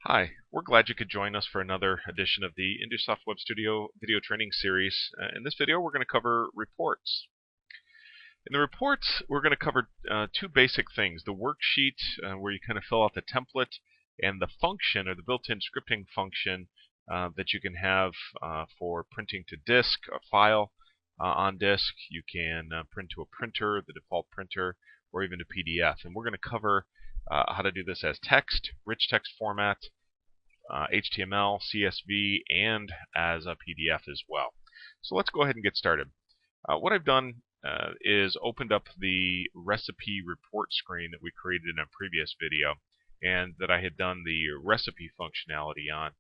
Hi, we're glad you could join us for another edition of the Indusoft Web Studio video training series. In this video, we're going to cover reports. In the reports, we're going to cover two basic things: the worksheet, where you kind of fill out the template, and the function, or the built-in scripting function that you can have for printing to disk, a file on disk. You can print to a printer, the default printer, or even a PDF. And we're going to cover how to do this as text, rich text format, HTML, CSV, and as a PDF as well. So let's go ahead and get started. What I've done is opened up the recipe report screen that we created in a previous video and that I had done the recipe functionality on.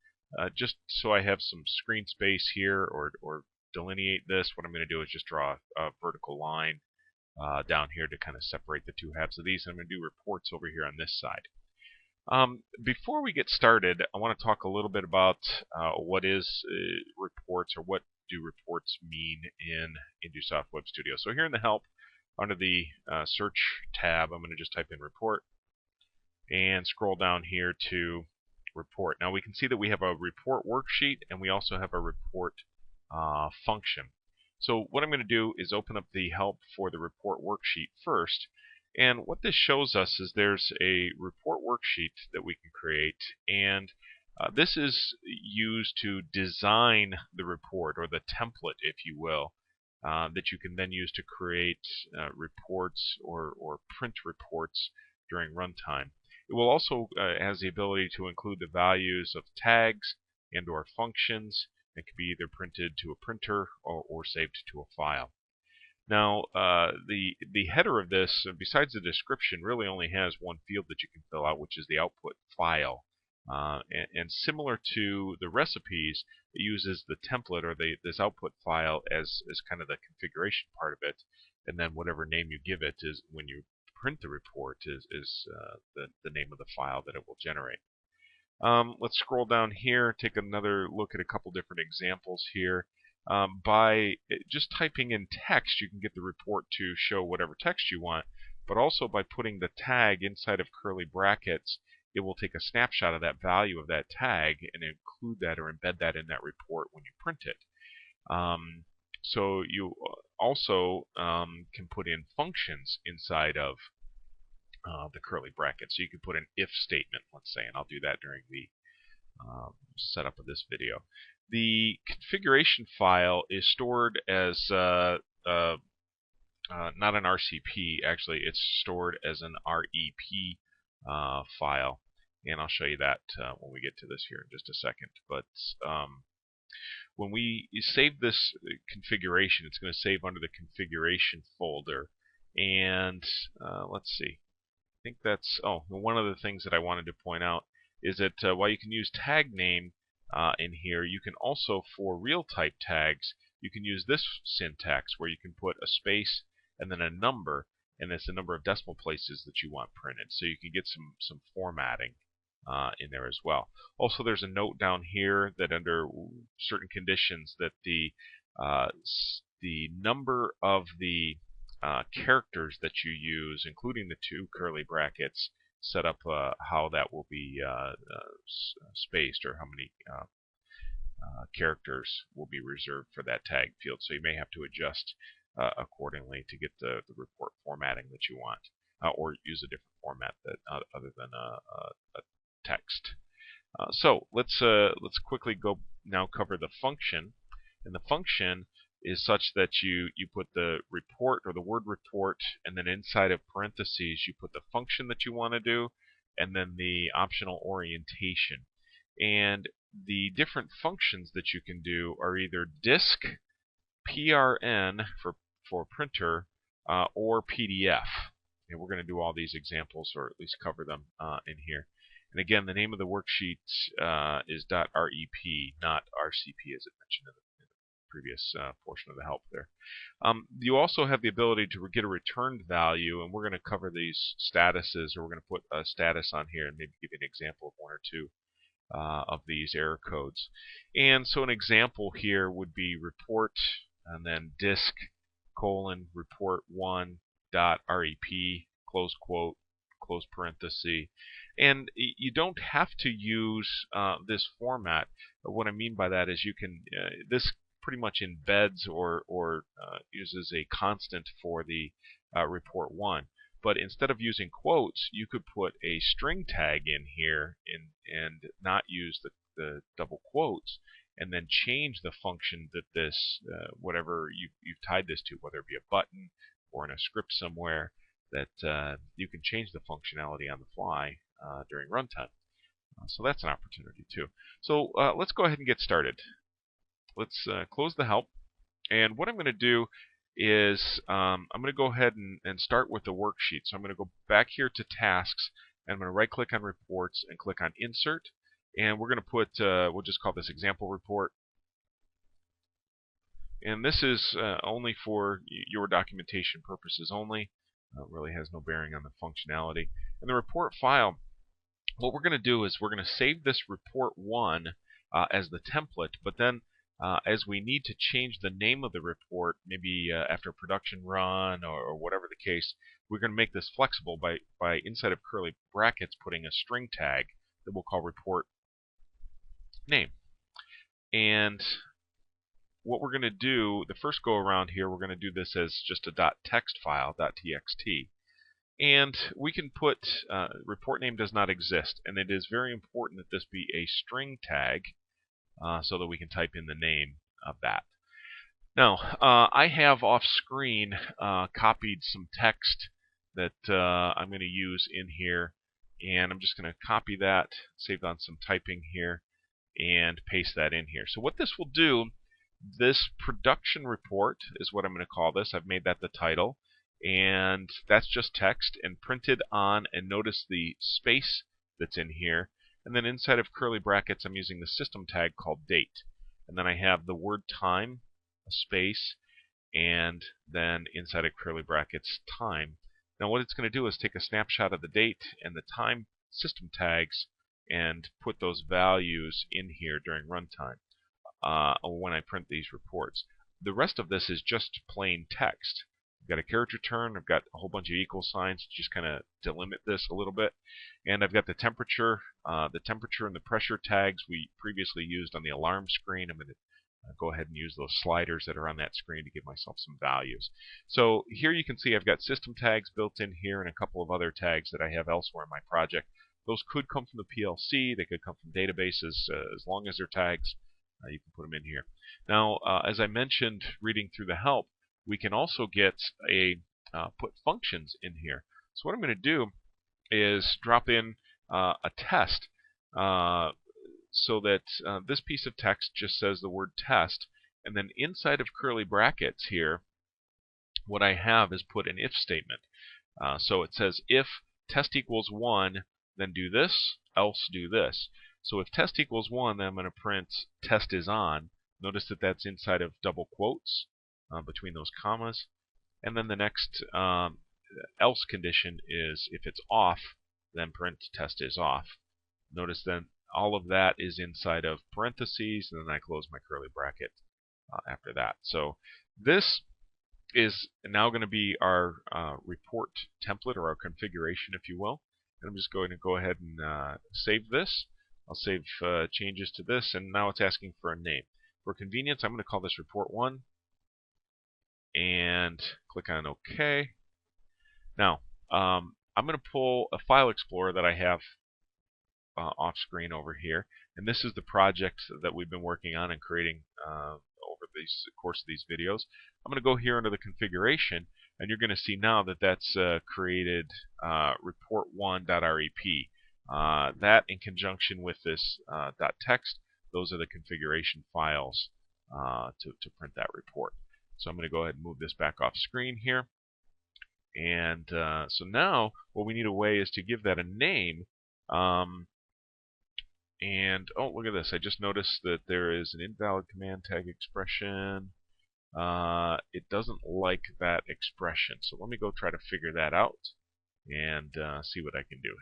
Just so I have some screen space here or delineate this, what I'm going to do is just draw a vertical line down here to kind of separate the two halves of these. And I'm going to do reports over here on this side. Before we get started, I want to talk a little bit about what is reports, or what do reports mean in Indusoft Web Studio. So here in the help, under the search tab, I'm going to just type in report and scroll down here to report. Now we can see that we have a report worksheet and we also have a report function. So what I'm going to do is open up the help for the report worksheet first. And what this shows us is there's a report worksheet that we can create, and this is used to design the report, or the template, if you will, that you can then use to create reports or print reports during runtime. It will also has the ability to include the values of tags and or functions. It can be either printed to a printer or saved to a file. Now, the header of this, besides the description, really only has one field that you can fill out, which is the output file. And similar to the recipes, it uses the template, or this output file, as kind of the configuration part of it. And then whatever name you give it is, when you print the report, is the name of the file that it will generate. Let's scroll down here, take another look at a couple different examples here. By just typing in text, you can get the report to show whatever text you want, but also by putting the tag inside of curly brackets, it will take a snapshot of that value of that tag and include that or embed that in that report when you print it. So you also can put in functions inside of the curly brackets. So you can put an if statement, let's say, and I'll do that during the setup of this video. The configuration file is stored as not an RCP. Actually, it's stored as an REP file, and I'll show you that when we get to this here in just a second. But when we save this configuration, it's going to save under the configuration folder. And let's see. I think that's one of the things that I wanted to point out is that while you can use tag name in here, you can also, for real type tags, you can use this syntax where you can put a space and then a number, and that's the number of decimal places that you want printed. So you can get some formatting in there as well. Also, there's a note down here that under certain conditions that the number of the characters that you use, including the two curly brackets, set up how that will be spaced, or how many characters will be reserved for that tag field. So you may have to adjust accordingly to get the report formatting that you want, or use a different format that other than a text. So let's quickly go now cover the function. And the function is such that you put the report, or the word report, and then inside of parentheses you put the function that you want to do, and then the optional orientation. And the different functions that you can do are either disk, PRN for printer, or PDF. And we're going to do all these examples, or at least cover them in here. And again, the name of the worksheet is .rep, not RCP, as it mentioned in the previous portion of the help there. You also have the ability to get a returned value, and we're going to cover these statuses, or we're going to put a status on here and maybe give you an example of one or two of these error codes. And so an example here would be report and then disk : report1.rep : close parenthesis. And you don't have to use this format. What I mean by that is you can this pretty much embeds or uses a constant for the report 1. But instead of using quotes, you could put a string tag in here and not use the double quotes, and then change the function that this, whatever you've tied this to, whether it be a button or in a script somewhere, that you can change the functionality on the fly during runtime. So that's an opportunity too. So let's go ahead and get started. Let's close the help. And what I'm going to do is I'm going to go ahead and start with the worksheet. So I'm going to go back here to Tasks, and I'm going to right-click on Reports and click on Insert. And we're going to put, we'll just call this Example Report. And this is only for your documentation purposes only. Really has no bearing on the functionality. And the report file, what we're going to do is we're going to save this report 1 as the template, but then as we need to change the name of the report, maybe after a production run or whatever the case, we're going to make this flexible by inside of curly brackets putting a string tag that we'll call report name. And what we're going to do, the first go around here, we're going to do this as just a .text file, .txt. And we can put report name does not exist, and it is very important that this be a string tag so that we can type in the name of that. Now, I have off screen copied some text that I'm going to use in here, and I'm just going to copy that, saved on some typing here, and paste that in here. So what this will do, this production report is what I'm going to call this. I've made that the title, and that's just text and printed on, and notice the space that's in here. And then inside of curly brackets, I'm using the system tag called date. And then I have the word time, a space, and then inside of curly brackets, time. Now what it's going to do is take a snapshot of the date and the time system tags and put those values in here during runtime when I print these reports. The rest of this is just plain text. I've got a character return, I've got a whole bunch of equal signs to just kind of delimit this a little bit, and I've got the temperature and the pressure tags we previously used on the alarm screen. I'm going to go ahead and use those sliders that are on that screen to give myself some values. So here you can see I've got system tags built in here and a couple of other tags that I have elsewhere in my project. Those could come from the PLC, they could come from databases. As long as they're tags, you can put them in here. Now, as I mentioned reading through the help, we can also get put functions in here. So what I'm going to do is drop in a test so that this piece of text just says the word test, and then inside of curly brackets here, what I have is put an if statement. So it says if test equals 1, then do this, else do this. So if test equals 1, then I'm going to print test is on. Notice that that's inside of double quotes between those commas. And then the next else condition is if it's off, then print test is off. Notice then all of that is inside of parentheses, and then I close my curly bracket after that. So this is now going to be our report template, or our configuration, if you will. And I'm just going to go ahead and save this. I'll save changes to this, and now it's asking for a name. For convenience, I'm going to call this report 1, and click on OK. Now, I'm going to pull a file explorer that I have off screen over here, and this is the project that we've been working on and creating over the course of these videos. I'm going to go here under the configuration, and you're going to see now that that's created report1.rep. That, in conjunction with this .text, those are the configuration files to print that report. So I'm going to go ahead and move this back off screen here. And so now what we need a way is to give that a name. And oh, look at this. I just noticed that there is an invalid command tag expression. It doesn't like that expression. So let me go try to figure that out and see what I can do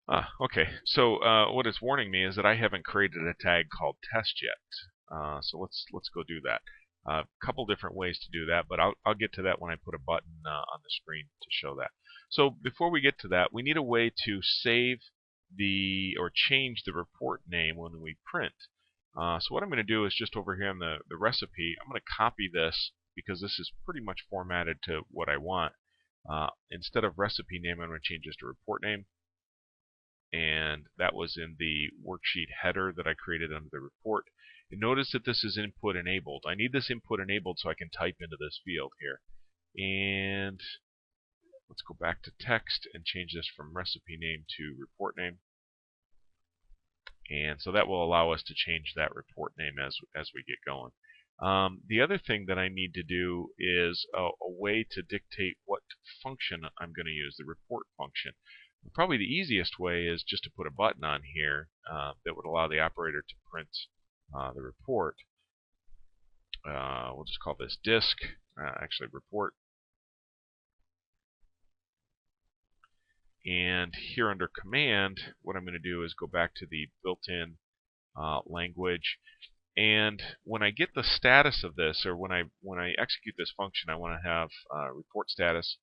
here. Okay, so what it's warning me is that I haven't created a tag called test yet. So let's go do that. A couple different ways to do that, but I'll get to that when I put a button on the screen to show that. So before we get to that, we need a way to save or change the report name when we print. So what I'm going to do is just over here on the recipe, I'm going to copy this because this is pretty much formatted to what I want. Instead of recipe name, I'm going to change this to report name. And that was in the worksheet header that I created under the report. And notice that this is input enabled. I need this input enabled so I can type into this field here. And let's go back to text and change this from recipe name to report name. And so that will allow us to change that report name as we get going. The other thing that I need to do is a way to dictate what function I'm going to use, the report function. Probably the easiest way is just to put a button on here that would allow the operator to print the report. We'll just call this disk, actually report. And here under command, what I'm going to do is go back to the built-in language. And when I get the status of this, or when I execute this function, I want to have report status.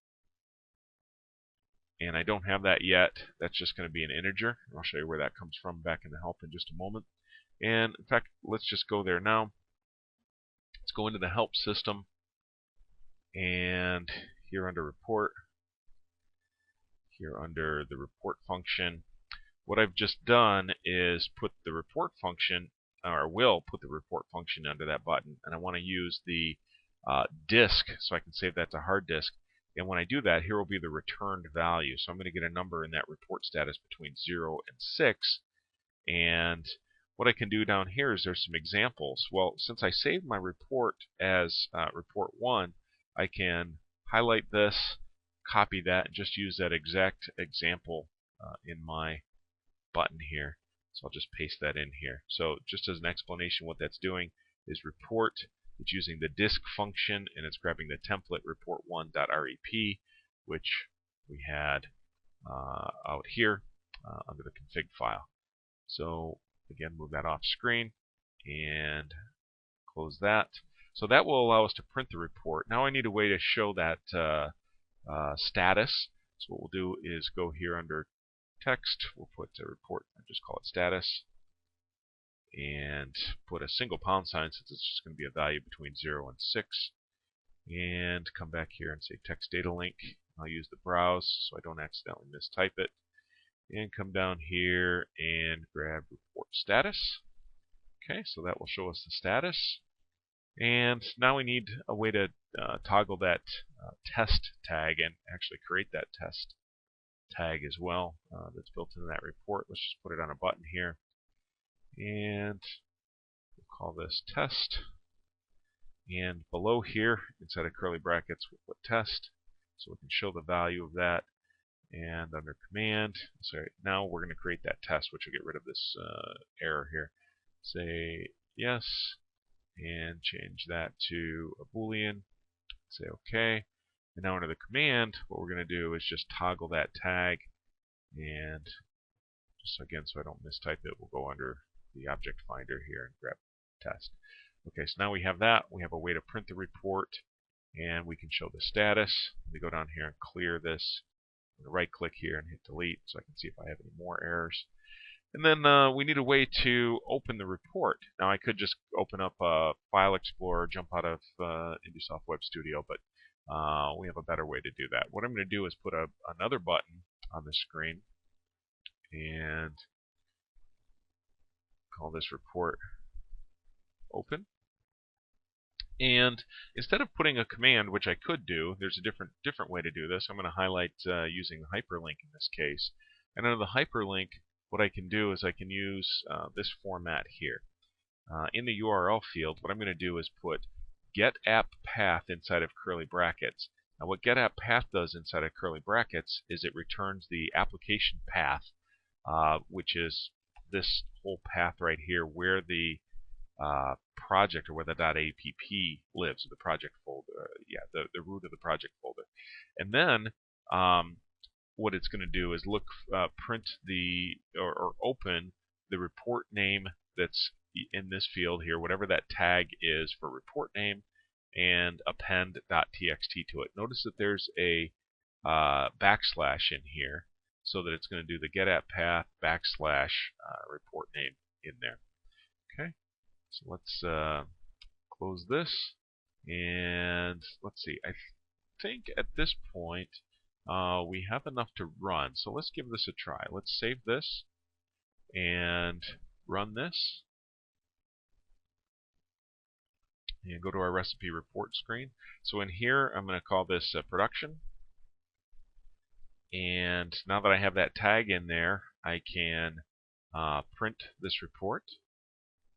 And I don't have that yet. That's just going to be an integer. I'll show you where that comes from back in the help in just a moment. And in fact, let's just go there now. Let's go into the help system. And here under report, here under the report function, what I've just done is put the report function, or will put the report function under that button. And I want to use the disk so I can save that to hard disk. And when I do that, here will be the returned value. So I'm going to get a number in that report status between 0 and 6. And what I can do down here is there's some examples. Well, since I saved my report as report 1, I can highlight this, copy that, and just use that exact example in my button here. So I'll just paste that in here. So just as an explanation, what that's doing is report. It's using the disk function, and it's grabbing the template report1.rep, which we had out here under the config file. So again, move that off screen and close that. So that will allow us to print the report. Now I need a way to show that status. So what we'll do is go here under text. We'll put the report and just call it status. And put a single pound sign since it's just going to be a value between 0 and 6. And come back here and say text data link. I'll use the browse so I don't accidentally mistype it. And come down here and grab report status. Okay, so that will show us the status. And now we need a way to toggle that test tag and actually create that test tag as well that's built into that report. Let's just put it on a button here. And we'll call this test. And below here, inside of curly brackets, we'll put test. So we can show the value of that. And under command, so now we're going to create that test, which will get rid of this error here. Say yes, and change that to a Boolean. Say OK. And now under the command, what we're going to do is just toggle that tag. And just again, so I don't mistype it, we'll go under the object finder here and grab test. Okay, so now we have that. We have a way to print the report, and we can show the status. Let me go down here and clear this. Right click here and hit delete so I can see if I have any more errors. And then we need a way to open the report. Now I could just open up File Explorer, jump out of Intusoft Web Studio, but we have a better way to do that. What I'm going to do is put another button on the screen and call this report open. And instead of putting a command, which I could do, there's a different way to do this. I'm going to highlight using the hyperlink in this case. And under the hyperlink, what I can do is I can use this format here. In the URL field, what I'm going to do is put get app path inside of curly brackets. Now what get app path does inside of curly brackets is it returns the application path, which is this whole path right here where the project or where the .app lives, the project folder, the root of the project folder. And then what it's going to do is print or open the report name that's in this field here, whatever that tag is for report name, and append.txt to it. Notice that there's a backslash in here, so that it's going to do the get@path backslash report name in there. Okay, so let's close this, and let's see. I think at this point we have enough to run, so let's give this a try. Let's save this and run this, and go to our recipe report screen. So in here, I'm going to call this production. And now that I have that tag in there, I can print this report.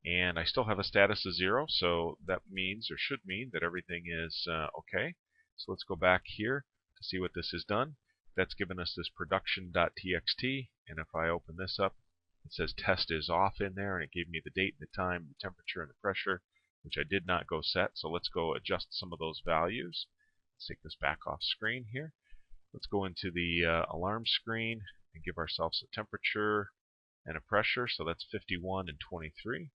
And I still have a status of 0, so that means, or should mean, that everything is okay. So let's go back here to see what this has done. That's given us this production.txt, and if I open this up, it says test is off in there, and it gave me the date and the time, the temperature, and the pressure, which I did not go set. So let's go adjust some of those values. Let's take this back off screen here. Let's go into the alarm screen and give ourselves a temperature and a pressure. So that's 51 and 23.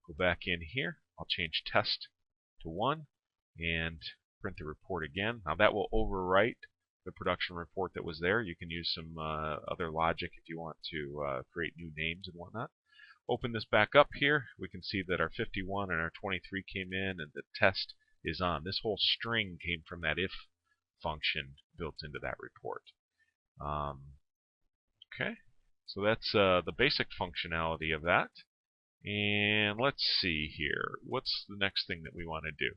Go back in here. I'll change test to 1 and print the report again. Now that will overwrite the production report that was there. You can use some other logic if you want to create new names and whatnot. Open this back up here. We can see that our 51 and our 23 came in, and the test is on. This whole string came from that if function built into that report. Okay, so that's the basic functionality of that. And let's see here. What's the next thing that we want to do?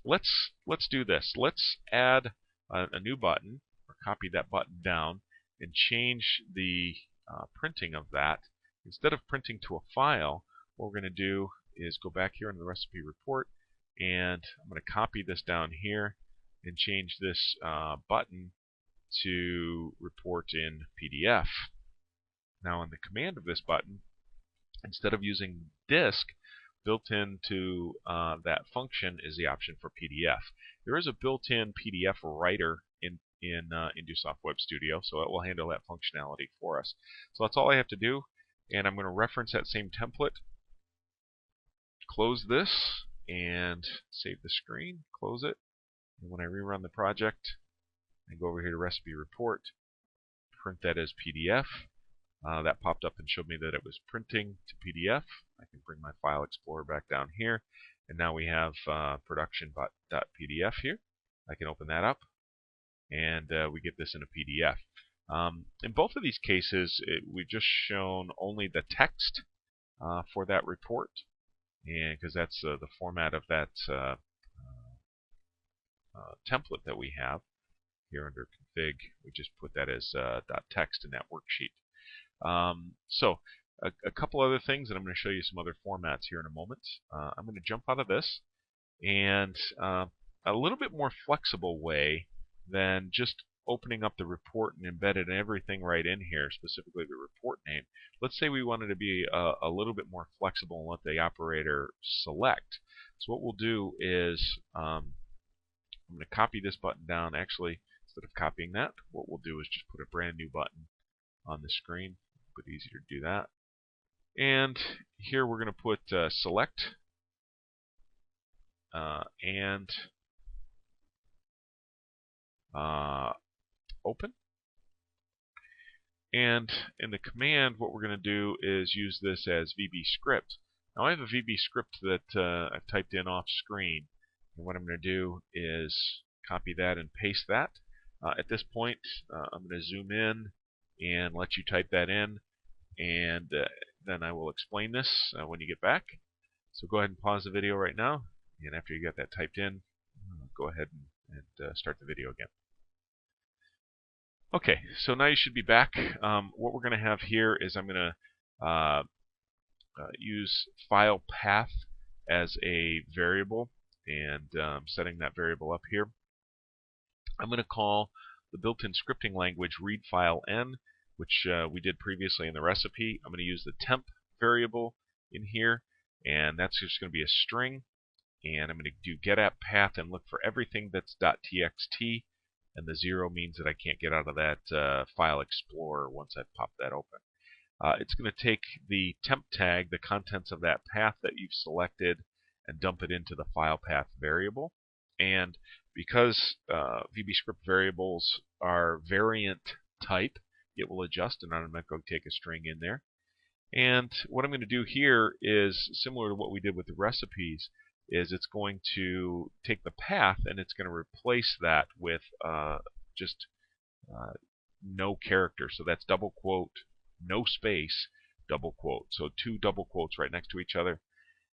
Let's do this. Let's add a new button, or copy that button down, and change the printing of that. Instead of printing to a file, what we're going to do is go back here in the recipe report, and I'm going to copy this down here and change this button to report in PDF. Now in the command of this button, instead of using disk, built into that function is the option for PDF. There is a built-in PDF writer in InduSoft Web Studio, so it will handle that functionality for us. So that's all I have to do, and I'm going to reference that same template, close this, and save the screen, close it. And when I rerun the project, I go over here to Recipe Report, print that as PDF. That popped up and showed me that it was printing to PDF. I can bring my File Explorer back down here, and now we have production.pdf here. I can open that up, and we get this in a PDF. In both of these cases, we've just shown only the text for that report, and because that's the format of that template that we have here under config. We just put that as .text in that worksheet. So a couple other things, and I'm going to show you some other formats here in a moment. I'm going to jump out of this, and a little bit more flexible way than just opening up the report and embedded everything right in here, specifically the report name. Let's say we wanted to be a little bit more flexible and let the operator select. So what we'll do is I'm going to copy this button down. Actually, instead of copying that, what we'll do is just put a brand new button on the screen. But easier to do that. And here we're going to put select and open. And in the command, what we're going to do is use this as VBScript. Now I have a VBScript that I've typed in off screen. And what I'm going to do is copy that and paste that. At this point, I'm going to zoom in and let you type that in, and then I will explain this when you get back. So go ahead and pause the video right now, and after you get that typed in, go ahead and start the video again. Okay, so now you should be back. What we're going to have here is I'm going to use file path as a variable, and setting that variable up here. I'm going to call the built-in scripting language readFileN, which we did previously in the recipe. I'm going to use the temp variable in here, and that's just going to be a string. And I'm going to do get@path and look for everything that's .txt, and the 0 means that I can't get out of that File Explorer once I've popped that open. It's going to take the temp tag, the contents of that path that you've selected, and dump it into the file path variable. And because VBScript variables are variant type, it will adjust and automatically take a string in there. And what I'm going to do here is similar to what we did with the recipes, is it's going to take the path and it's going to replace that with just no character. So that's double quote, no space, double quote. So two double quotes right next to each other.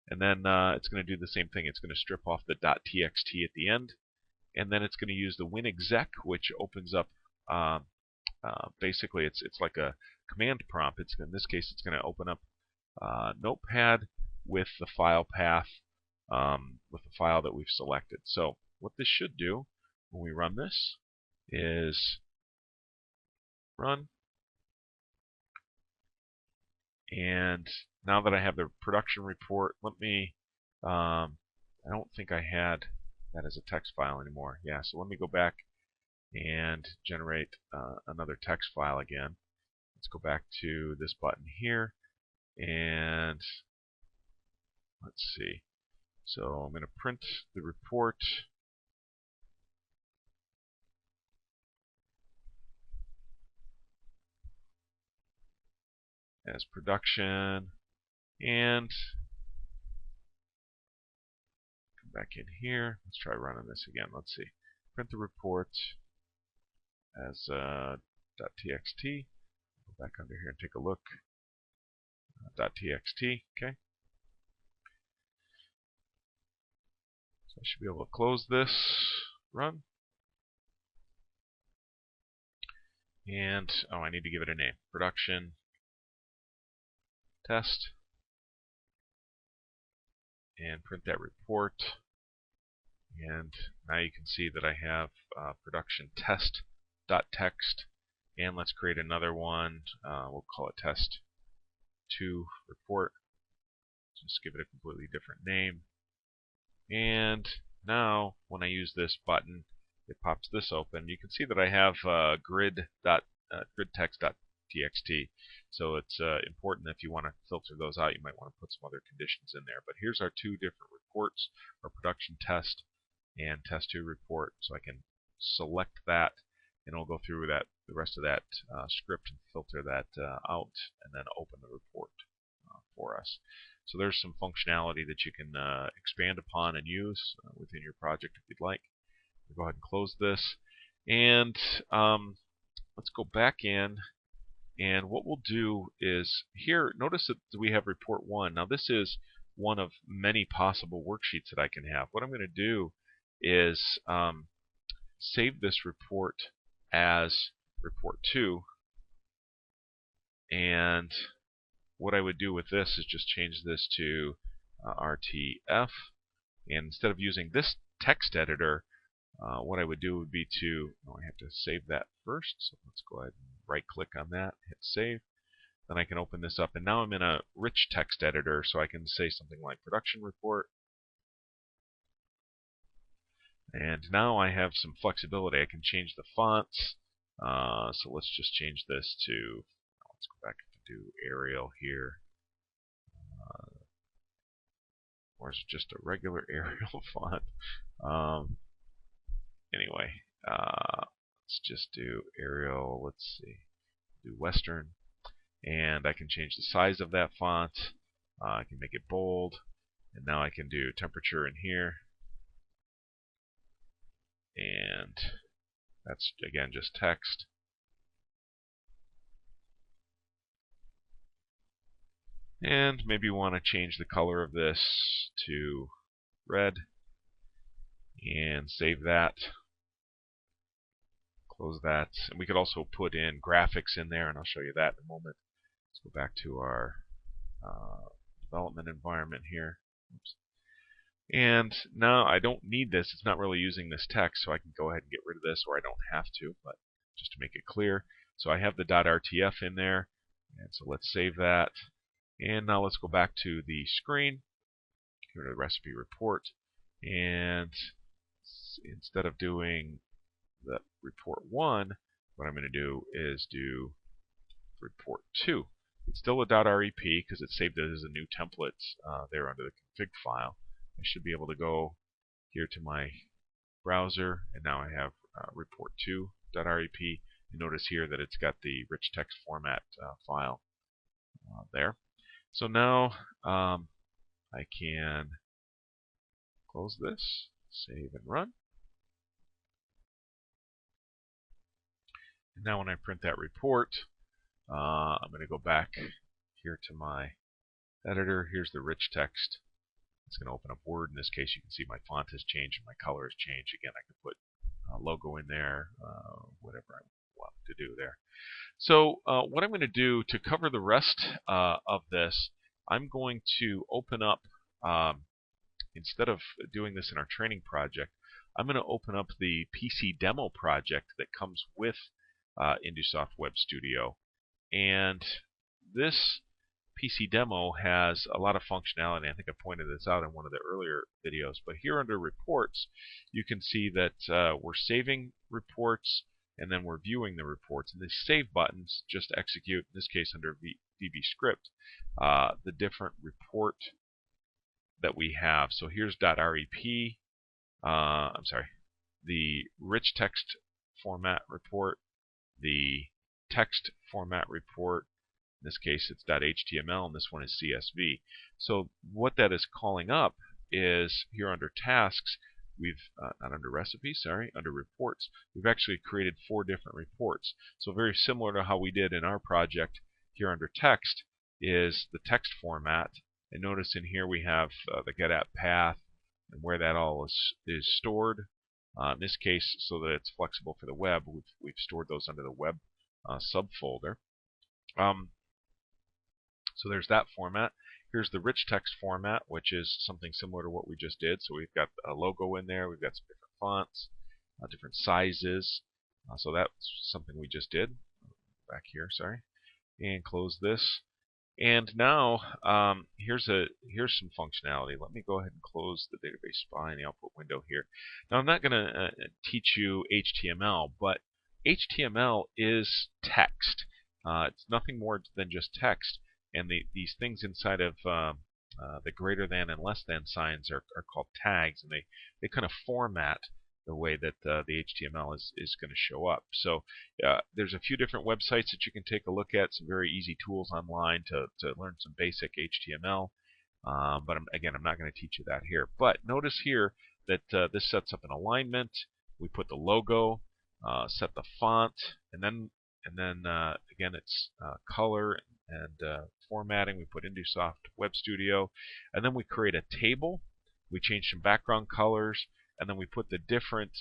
And then it's going to do the same thing. It's going to strip off the .txt at the end. And then it's going to use the winexec, which opens up, basically it's like a command prompt. In this case, it's going to open up Notepad with the file path, with the file that we've selected. So what this should do when we run this is run. And now that I have the production report, let me, I don't think I had that as a text file anymore. Yeah, so let me go back and generate another text file again. Let's go back to this button here, and let's see. So I'm going to print the report. As production, and come back in here. Let's try running this again. Let's see. Print the report as .txt. Go back under here and take a look. .txt. Okay. So I should be able to close this. Run. And I need to give it a name. Production test. And print that report. And now you can see that I have production test.txt. And let's create another one. We'll call it test2 report. Just give it a completely different name. And now when I use this button, it pops this open. You can see that I have gridtext.txt. So it's important if you want to filter those out, you might want to put some other conditions in there. But here's our two different reports, our production test and test2 report. So I can select that, and it'll go through that the rest of that script and filter that out, and then open the report for us. So there's some functionality that you can expand upon and use within your project if you'd like. We'll go ahead and close this, and let's go back in. And what we'll do is here, notice that we have report 1. Now this is one of many possible worksheets that I can have. What I'm going to do is save this report as report 2. And what I would do with this is just change this to RTF. And instead of using this text editor, what I would do would be to, I have to save that first, so let's go ahead and right click on that, hit save. Then I can open this up, and now I'm in a rich text editor, so I can say something like production report. And now I have some flexibility. I can change the fonts. So let's just change this to, let's go back to do Arial here. Or is it just a regular Arial font? Anyway, let's just do Arial, let's see, do Western. And I can change the size of that font. I can make it bold. And now I can do temperature in here. And that's, again, just text. And maybe you want to change the color of this to red. And save that. Close that. And we could also put in graphics in there, and I'll show you that in a moment. Let's go back to our development environment here. Oops. And now I don't need this. It's not really using this text, so I can go ahead and get rid of this, or I don't have to, but just to make it clear. So I have the .rtf in there, and so let's save that. And now let's go back to the screen, go to the recipe report, and instead of doing the report 1, what I'm going to do is do report 2. It's still a .rep because it's saved it as a new template there under the config file. I should be able to go here to my browser, and now I have report2.rep. You notice here that it's got the rich text format file there. So now I can close this, save and run. And now when I print that report, I'm going to go back here to my editor. Here's the rich text. It's going to open up Word. In this case, you can see my font has changed and my color has changed. Again, I can put a logo in there, whatever I want to do there. So what I'm going to do to cover the rest of this, I'm going to open up, instead of doing this in our training project, I'm going to open up the PC demo project that comes with Indusoft Web Studio. And this PC demo has a lot of functionality. I think I pointed this out in one of the earlier videos. But here under reports, you can see that we're saving reports and then we're viewing the reports. And these save buttons just execute, in this case under VBScript, the different report that we have. So here's .rep. I'm sorry, the rich text format report, the text format report. In this case, it's .html, and this one is CSV. So what that is calling up is here under tasks, we've not under recipes, sorry, under reports, we've actually created 4 different reports. So very similar to how we did in our project here under text is the text format. And notice in here we have the get-app path and where that all is stored. In this case, so that it's flexible for the web, we've stored those under the web subfolder. So there's that format. Here's the rich text format, which is something similar to what we just did. So we've got a logo in there. We've got some different fonts, different sizes. So that's something we just did. Back here, sorry. And close this. And now here's some functionality. Let me go ahead and close the database spy in the output window here. Now I'm not going to teach you HTML, but HTML is text. It's nothing more than just text. And these things inside of the greater than and less than signs are called tags, and they kind of format the way that the HTML is going to show up. So there's a few different websites that you can take a look at, some very easy tools online to learn some basic HTML. But again, I'm not going to teach you that here. But notice here that this sets up an alignment. We put the logo, set the font, and then again it's color and formatting. We put Indusoft Web Studio, and then we create a table. We change some background colors, and then we put the different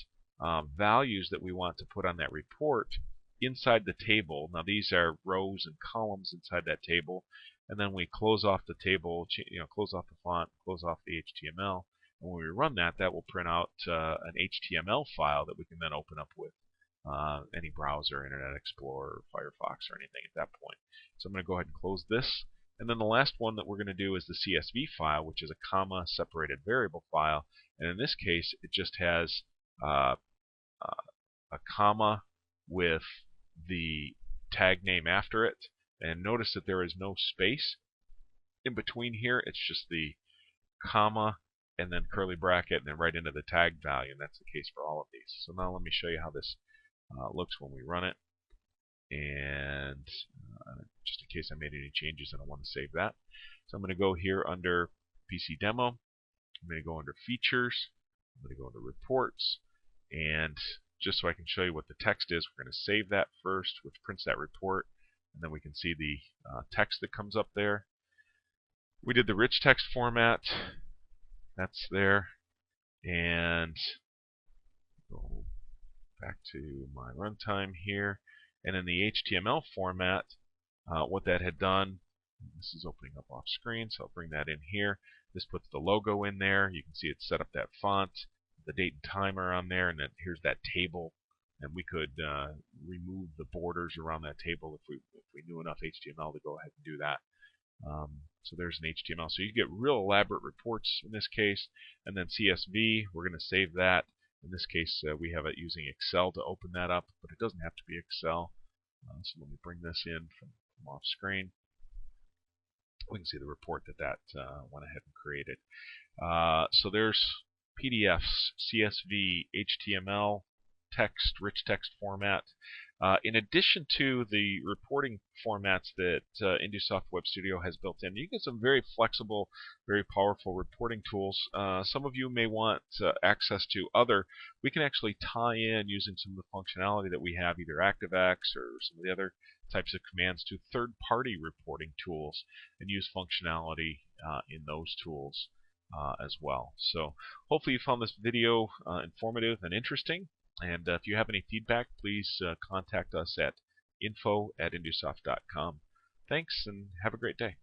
values that we want to put on that report inside the table. Now these are rows and columns inside that table, and then we close off the table, close off the font, close off the HTML, and when we run that, that will print out an HTML file that we can then open up with any browser, Internet Explorer, Firefox, or anything at that point. So I'm going to go ahead and close this. And then the last one that we're going to do is the CSV file, which is a comma separated variable file. And in this case, it just has a comma with the tag name after it. And notice that there is no space in between here. It's just the comma and then curly bracket and then right into the tag value. And that's the case for all of these. So now let me show you how this looks when we run it. And just in case I made any changes and I want to save that. So I'm going to go here under PC Demo. I'm going to go under Features. I'm going to go under Reports. And just so I can show you what the text is, we're going to save that first, which prints that report. And then we can see the text that comes up there. We did the rich text format. That's there. And go back to my runtime here. And in the HTML format, what that had done, this is opening up off screen, so I'll bring that in here. This puts the logo in there. You can see it set up that font, the date and timer on there, and then here's that table. And we could remove the borders around that table if we knew enough HTML to go ahead and do that. So there's an HTML. So you get real elaborate reports in this case. And then CSV, we're going to save that. In this case, we have it using Excel to open that up, but it doesn't have to be Excel. So let me bring this in from off screen. We can see the report that went ahead and created. So there's PDFs, CSV, HTML, text, rich text format. In addition to the reporting formats that Intusoft Web Studio has built in, you get some very flexible, very powerful reporting tools. Some of you may want access to other. We can actually tie in using some of the functionality that we have, either ActiveX or some of the other types of commands, to third-party reporting tools and use functionality in those tools as well. So hopefully you found this video informative and interesting. And if you have any feedback, please contact us at info@intusoft.com. Thanks, and have a great day.